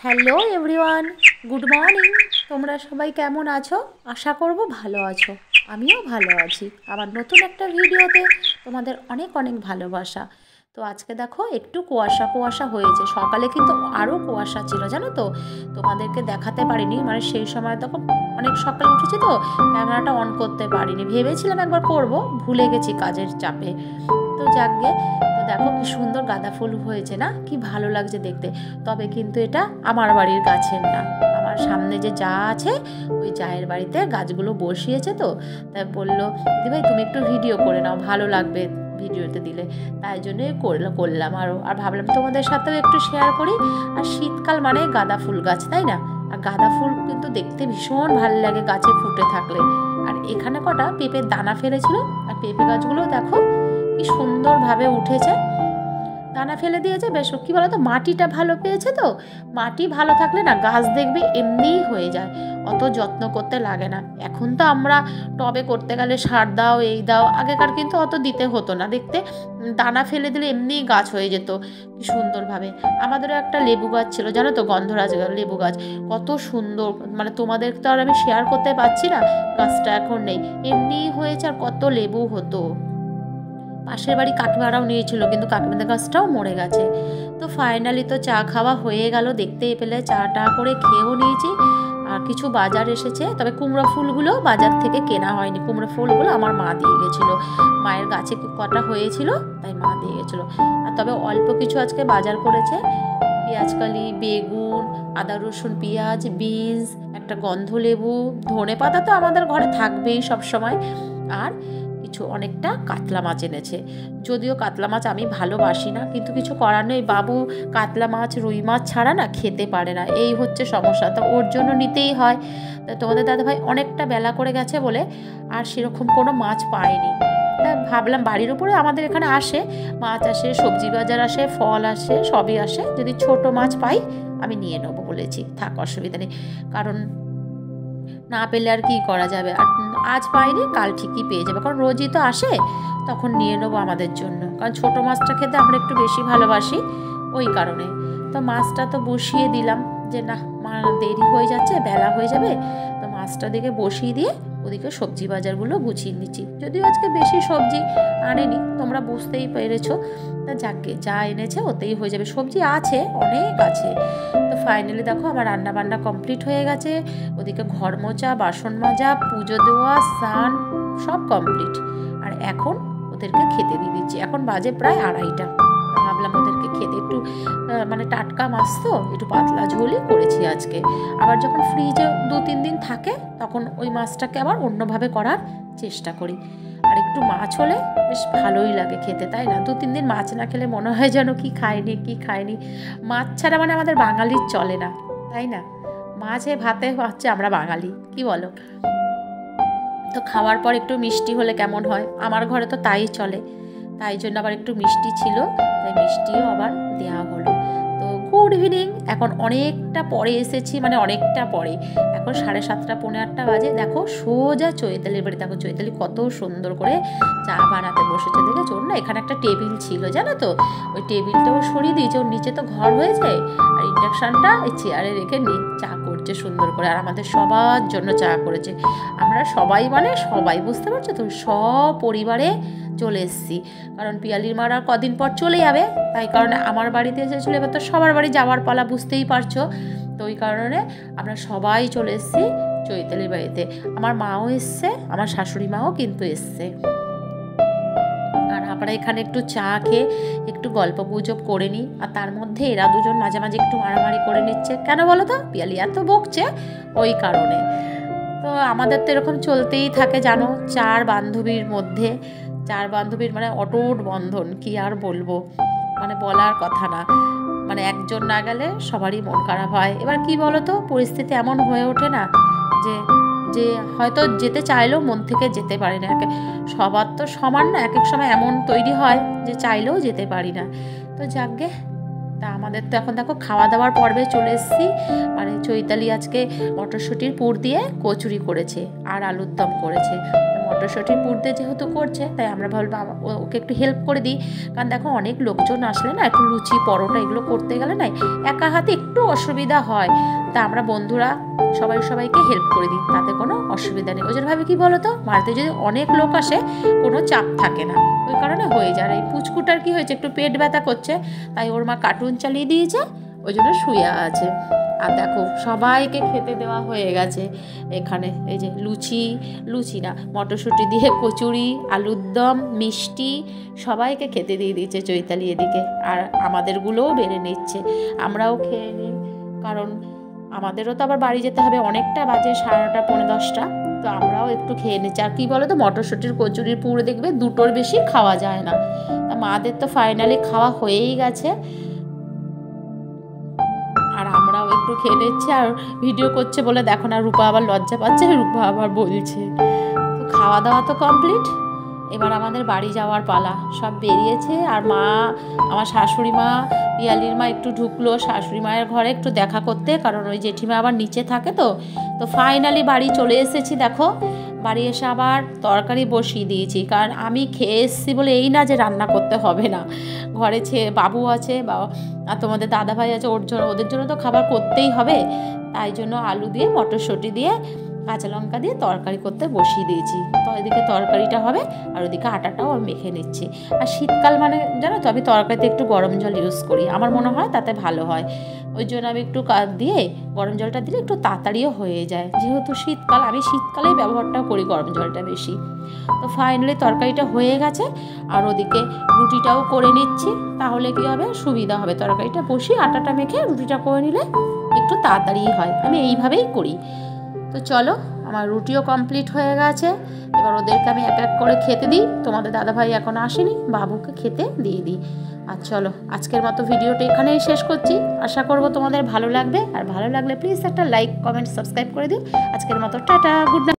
Hello everyone, good morning. তোমরা সবাই কেমন আছো? আশা করব ভালো আছো। আমিও ভালো আছি। আমার নতুন একটা ভিডিওতে তোমাদের অনেক অনেক ভালোবাসা। তো আজকে দেখো একটু কুয়াশা কুয়াশা হয়েছে, সকালে কিন্তু আরও কুয়াশা ছিল জানো তো। তোমাদেরকে দেখাতে পারিনি, মানে সেই সময় তখন অনেক সকালে উঠেছি তো ক্যামেরাটা অন করতে পারিনি। ভেবেছিলাম একবার করব, ভুলে গেছি কাজের চাপে। তো যাকগে, তো দেখো কি সুন্দর গাঁদা ফুল হয়েছে না, কি ভালো লাগছে দেখতে। তবে কিন্তু এটা আমার বাড়ির গাছের না, আমার সামনে যে যা আছে ওই জায়ের বাড়িতে গাছগুলো বসিয়েছে। তো তাই বললো দিদিভাই তুমি একটু ভিডিও করে নাও, ভালো লাগবে ভিডিওতে দিলে। তাই জন্যই করলাম আর ভাবলাম তোমাদের সাথেও একটু শেয়ার করি। আর শীতকাল মানে গাঁদা ফুল গাছ, তাই না? আর গাঁদা ফুল কিন্তু দেখতে ভীষণ ভালো লাগে গাছে ফুটে থাকলে। আর এখানে কটা পেঁপের দানা ফেলেছিল, আর পেঁপে গাছগুলো দেখো কি সুন্দরভাবে উঠেছে। দানা ফেলে দিয়েছে, বেশ কি বলতো, মাটিটা ভালো পেয়েছে। তো মাটি ভালো থাকলে না গাছ দেখবে এমনিই হয়ে যায়, অত যত্ন করতে লাগে না। এখন তো আমরা টবে করতে গেলে সার দাও এই দাও, আগেকার কিন্তু অত দিতে হতো না। দেখতে দানা ফেলে দিলে এমনিই গাছ হয়ে যেত কি সুন্দরভাবে। আমাদেরও একটা লেবু গাছ ছিল জানো তো, গন্ধরাজ লেবু গাছ, কত সুন্দর। মানে তোমাদের তো আর আমি শেয়ার করতে পারছি না, গাছটা এখন নেই, এমনিই হয়েছে। আর কত লেবু হতো। পাশের বাড়ি কাকিমারাও নিয়েছিল, কিন্তু কাকিমাদের গাছটাও মরে গেছে। তো ফাইনালি তো চা খাওয়া হয়ে গেল, দেখতেই পেলে চাটা করে খেয়েও নিয়েছি। আর কিছু বাজার এসেছে, তবে কুমড়ো ফুলগুলো বাজার থেকে কেনা হয়নি। কুমড়ো ফুলগুলো আমার মা দিয়ে গেছিলো, মায়ের গাছে কটা হয়েছিল তাই মা দিয়ে গেছিলো। আর তবে অল্প কিছু আজকে বাজার করেছে, পেঁয়াজকালি, বেগুন, আদা রসুন পেঁয়াজ, বিনস, একটা গন্ধলেবু, ধনেপাতা তো আমাদের ঘরে থাকবেই সব সময়। আর কিছু অনেকটা কাতলা মাছ এনেছে। যদিও কাতলা মাছ আমি ভালোবাসি না, কিন্তু কিছু করার নেই, বাবু কাতলা মাছ রুই মাছ ছাড়া না খেতে পারে না, এই হচ্ছে সমস্যা। তো ওর জন্য নিতেই হয়। তা তোমাদের দাদাভাই অনেকটা বেলা করে গেছে বলে আর সেরকম কোনো মাছ পায়নি। তা ভাবলাম বাড়ির উপরে আমাদের এখানে আসে, মাছ আসে, সবজি বাজার আসে, ফল আসে, সবই আসে, যদি ছোট মাছ পাই আমি নিয়ে নেবো বলেছি। থাক, অসুবিধা নেই, কারণ না পেলে আর কি করা যাবে। আর আজ পাইনি, কাল ঠিকই পেয়ে যাবে, কারণ রোজই তো আসে, তখন নিয়ে নেবো আমাদের জন্য। কারণ ছোটো মাছটা খেতে আমরা একটু বেশি ভালোবাসি, ওই কারণে। তো মাছটা তো বসিয়ে দিলাম, যে না মা দেরি হয়ে যাচ্ছে, বেলা হয়ে যাবে। তো মাছটা দিকে বসিয়ে দিয়ে ওদিকে সবজি বাজারগুলো গুছিয়ে নিচ্ছি। যদিও আজকে বেশি সবজি আনেনি, তোমরা বুঝতেই পেরেছো। তা যাকে যা এনেছে ওতেই হয়ে যাবে, সবজি আছে অনেক আছে। তো ফাইনালি দেখো আমার রান্না বান্না কমপ্লিট হয়ে গেছে। ওদিকে ঘর মোছা, বাসন মাজা, পুজো দেওয়া, স্নান সব কমপ্লিট। আর এখন ওদেরকে খেতে দিয়ে দিচ্ছি। এখন বাজে প্রায় 2:30। ভাবলাম ওদেরকে খেতে একটু মানে টাটকা মাছ তো একটু পাতলা ঝোলই করেছি আজকে। আবার যখন ফ্রিজে 2-3 দিন থাকে তখন ওই মাছটাকে আবার অন্যভাবে করার চেষ্টা করি। আর একটু মাছ হলে বেশ ভালোই লাগে খেতে, তাই না? 2-3 দিন মাছ না খেলে মনে হয় যেন কি খায়নি। মাছ ছাড়া মানে আমাদের বাঙালির চলে না, তাই না? মাছে ভাতে হচ্ছে আমরা বাঙালি, কি বলো? তো খাওয়ার পর একটু মিষ্টি হলে কেমন হয়, আমার ঘরে তো তাই চলে। তাই জন্য আবার একটু মিষ্টি ছিল, তাই মিষ্টিও আবার দেওয়া হলো। তো গুড ইভিনিং। এখন অনেকটা পরে এসেছি, মানে অনেকটা পরে, এখন 7:30 পৌনে 8টা বাজে। দেখো সোজা চৈতালির বাড়ি, দেখো চৈতালি কত সুন্দর করে চা বানাতে বসেছে, দেখেছো? ওর না এখানে একটা টেবিল ছিল জানো তো, ওই টেবিলটাও সরিয়ে দিয়েছে, ওর নিচে তো ঘর হয়েছে। আর ইন্ডাকশানটা এই চেয়ারে রেখে নিয়ে চা করছে সুন্দর করে, আর আমাদের সবার জন্য চা করেছে। আমরা সবাই মানে সবাই, বুঝতে পারছো তো, সপরিবারে চলে এসেছি। কারণ পিয়ালির মার আর কদিন পর চলে যাবে, তাই কারণে আমার বাড়িতে এসেছিলো, এবার তো সবার বাড়ি যাওয়ার পালা, বুঝতেই পারছো। তো ওই কারণে আমরা সবাই চলে এসেছি চৈতালির বাড়িতে। আমার মাও এসছে, আমার শাশুড়ি মাও কিন্তু এসছে। আর আমরা এখানে একটু চা খেয়ে একটু গল্প গুজব করে নিই। আর তার মধ্যে এরা দুজন মাঝে মাঝে একটু মারামারি করে নিচ্ছে। কেন বলো তো? পিয়ালি এত বকছে, ওই কারণে। তো আমাদের তো এরকম চলতেই থাকে জানো, 4 বান্ধবীর মধ্যে। 4 বান্ধবীর মানে অটুট বন্ধন, কি আর বলবো, মানে বলার কথা না। মানে একজন না গেলে সবারই মন খারাপ হয়। এবার কি বলো তো, পরিস্থিতি এমন হয়ে ওঠে না যে যে হয়তো যেতে চাইলেও মন থেকে যেতে পারি না। সবার তো সমান না, এক এক সময় এমন তৈরি হয় যে চাইলেও যেতে পারি না। তো যাকগে, তা আমাদের তো এখন দেখো খাওয়া দাওয়ার পর্বে চলে এসেছি। মানে চৈতালি আজকে মটরশুঁটির পুর দিয়ে কচুরি করেছে আর আলুর দম করেছে। মটরশুঁটির পুরতে যেহেতু করছে তাই আমরা ভাবলাম ওকে একটু হেল্প করে দিই, কারণ দেখো অনেক লোকজন আসলে না একটু লুচি পরোটা এগুলো করতে গেলে না একা হাতে একটু অসুবিধা হয়। তা আমরা বন্ধুরা সবাইকে হেল্প করে দিই, তাতে কোনো অসুবিধা নেই। ওই জন্য ভাবে কী বলো তো, বাড়িতে যদি অনেক লোক আসে কোনো চাপ থাকে না, ওই কারণে হয়ে যায়। এই পুচকুটার কি হয়েছে, একটু পেট ব্যথা করছে, তাই ওর মা কার্টুন চালিয়ে দিয়েছে, ওই জন্য শুয়ে আছে। আর দেখো সবাইকে খেতে দেওয়া হয়ে গেছে। এখানে এই যে লুচি না মটরশুঁটি দিয়ে কচুরি, আলুর দম, মিষ্টি সবাইকে খেতে দিয়ে দিয়েছে চৈতালি এদিকে, আর আমাদেরগুলোও বেড়ে নিচ্ছে। আমরাও খেয়ে নিই, কারণ আমাদেরও তো আবার বাড়ি যেতে হবে, অনেকটা বাজে 9:30 পৌনে 10টা, তো আমরাও একটু খেয়ে নিচ্ছি। আর কী বলো তো, মটরশুঁটির কচুরির পুরো দেখবে 2টোর বেশি খাওয়া যায় না। তা মাদের তো ফাইনালি খাওয়া হয়েই গেছে, আর আমরাও একটু খেয়ে নিচ্ছি। আর ভিডিও করছে বলে দেখো না, রূপা আবার লজ্জা পাচ্ছে, রূপা আবার বলছে। তো খাওয়া দাওয়া তো কমপ্লিট, এবার আমাদের বাড়ি যাওয়ার পালা। সব বেরিয়েছে, আর মা, আমার শাশুড়ি মা, পিয়ালির মা একটু ঢুকলো শাশুড়ি মায়ের ঘরে একটু দেখা করতে, কারণ ওই জেঠিমা আবার নিচে থাকে। তো ফাইনালি বাড়ি চলে এসেছি। দেখো বাড়ি এসে আবার তরকারি বসিয়ে দিয়েছি, কারণ আমি খেয়ে এসেছি বলে এই না যে রান্না করতে হবে না। ঘরে বাবু আছে বা আর তোমাদের দাদাভাই আছে, ওদের জন্য তো খাবার করতেই হবে, তাই জন্য আলু দিয়ে মটরশুঁটি দিয়ে কাঁচা লঙ্কা দিয়ে তরকারি করতে বসিয়ে দিয়েছি। তো এদিকে তরকারিটা হবে, আর ওদিকে আটাটাও আমি মেখে নিচ্ছি। আর শীতকাল মানে জানো তো, আমি তরকারিতে একটু গরম জল ইউজ করি, আমার মনে হয় তাতে ভালো হয়। ওই জন্য আমি একটু দিয়ে গরম জলটা দিলে একটু তাড়াতাড়িও হয়ে যায়, যেহেতু শীতকাল, আমি শীতকালেই ব্যবহারটা করি গরম জলটা বেশি। তো ফাইনালি তরকারিটা হয়ে গেছে, আর ওদিকে রুটিটাও করে নিচ্ছি, তাহলে কী হবে, সুবিধা হবে। তরকারিটা বসিয়ে আটাটা মেখে রুটিটা করে নিলে একটু তাড়াতাড়ি হয়, আমি এইভাবেই করি। তো চলো, আমার রুটিও কমপ্লিট হয়ে গেছে, এবার ওদেরকে আমি এক এক করে খেতে দিই। তোমাদের দাদাভাই এখন আসেনি, বাবুকে খেতে দিয়ে দিই। আর চলো, আজকের মতো ভিডিওটা এখানেই শেষ করছি। আশা করবো তোমাদের ভালো লাগবে, আর ভালো লাগলে প্লিজ একটা লাইক, কমেন্ট, সাবস্ক্রাইব করে দিও। আজকের মতো টাটা, গুড নাইট।